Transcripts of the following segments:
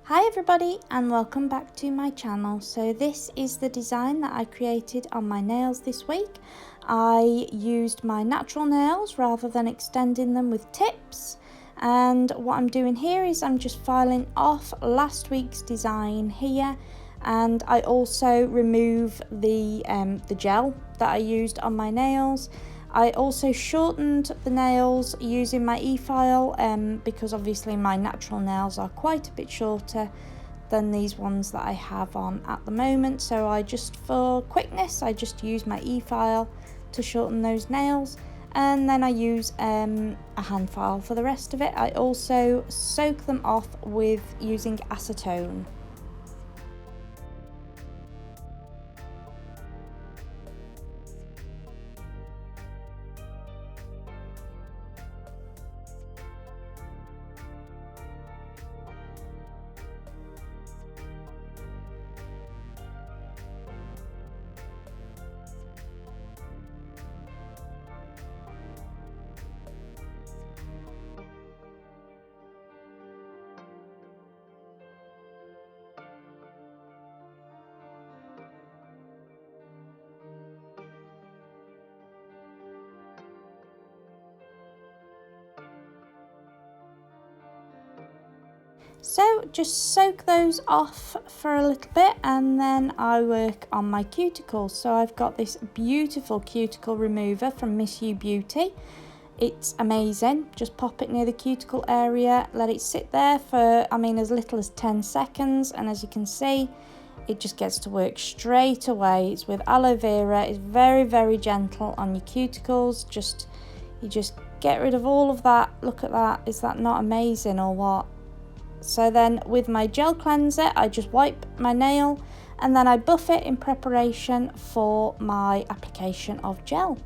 Hi everybody and welcome back to my channel. So this is the design that I created on my nails this week. I used my natural nails rather than extending them with tips, and what I'm doing here is I'm just filing off last week's design here, and I also remove the gel that I used on my nails. I also shortened the nails using my e-file because obviously my natural nails are quite a bit shorter than these ones that I have on at the moment. So for quickness, I just use my e-file to shorten those nails, and then I use a hand file for the rest of it. I also soak them off with using acetone. So just soak those off for a little bit, and then I work on my cuticles. So I've got this beautiful cuticle remover from Miss You Beauty. It's amazing. Just pop it near the cuticle area, let it sit there for as little as 10 seconds, and as you can see, it just gets to work straight away. It's with aloe vera. It's very, very gentle on your cuticles. You just get rid of all of that. Look at that. Is that not amazing or what? So then with my gel cleanser, I just wipe my nail and then I buff it in preparation for my application of gel.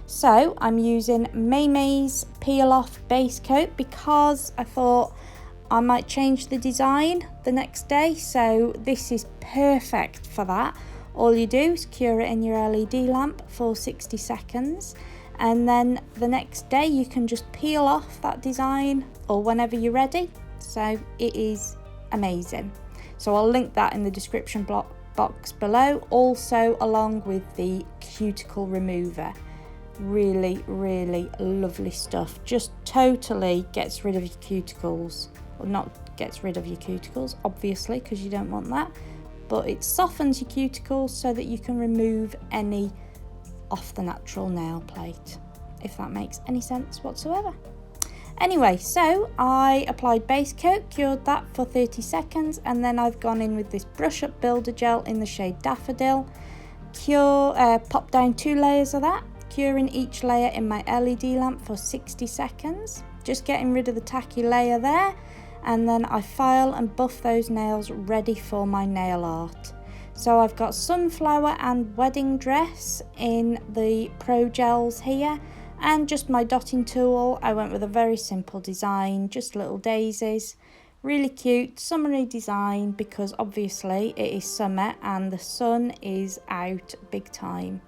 So I'm using May's Peel Off Base Coat because I thought I might change the design the next day. So this is perfect for that. All you do is cure it in your LED lamp for 60 seconds. And then the next day you can just peel off that design or whenever you're ready. So it is amazing. So I'll link that in the description box below, also along with the cuticle remover. Really, really lovely stuff. Just totally gets rid of your cuticles. Well, not gets rid of your cuticles, obviously, because you don't want that. But it softens your cuticles so that you can remove any off the natural nail plate, if that makes any sense whatsoever. Anyway, so I applied base coat, cured that for 30 seconds, and then I've gone in with this brush up builder gel in the shade Daffodil. Pop down 2 layers of that, curing each layer in my LED lamp for 60 seconds. Just getting rid of the tacky layer there, and then I file and buff those nails ready for my nail art. So I've got sunflower and wedding dress in the Pro Gels here. And just my dotting tool. I went with a very simple design, just little daisies. Really cute, summery design because obviously it is summer and the sun is out big time.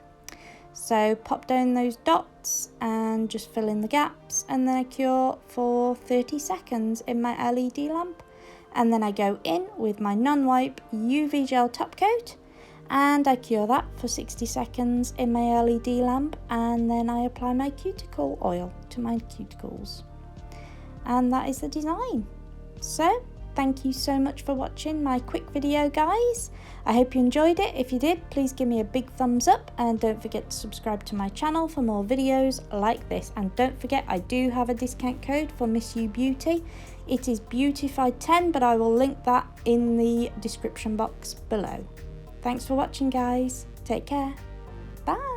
So pop down those dots and just fill in the gaps, and then I cure for 30 seconds in my LED lamp. And then I go in with my non-wipe UV gel top coat, and I cure that for 60 seconds in my LED lamp, and then I apply my cuticle oil to my cuticles. And that is the design. So thank you so much for watching my quick video, guys. I hope you enjoyed it. If you did, please give me a big thumbs up, and don't forget to subscribe to my channel for more videos like this. And don't forget, I do have a discount code for Miss You Beauty. It is Beautified 10, but I will link that in the description box below. Thanks for watching, guys. Take care. Bye.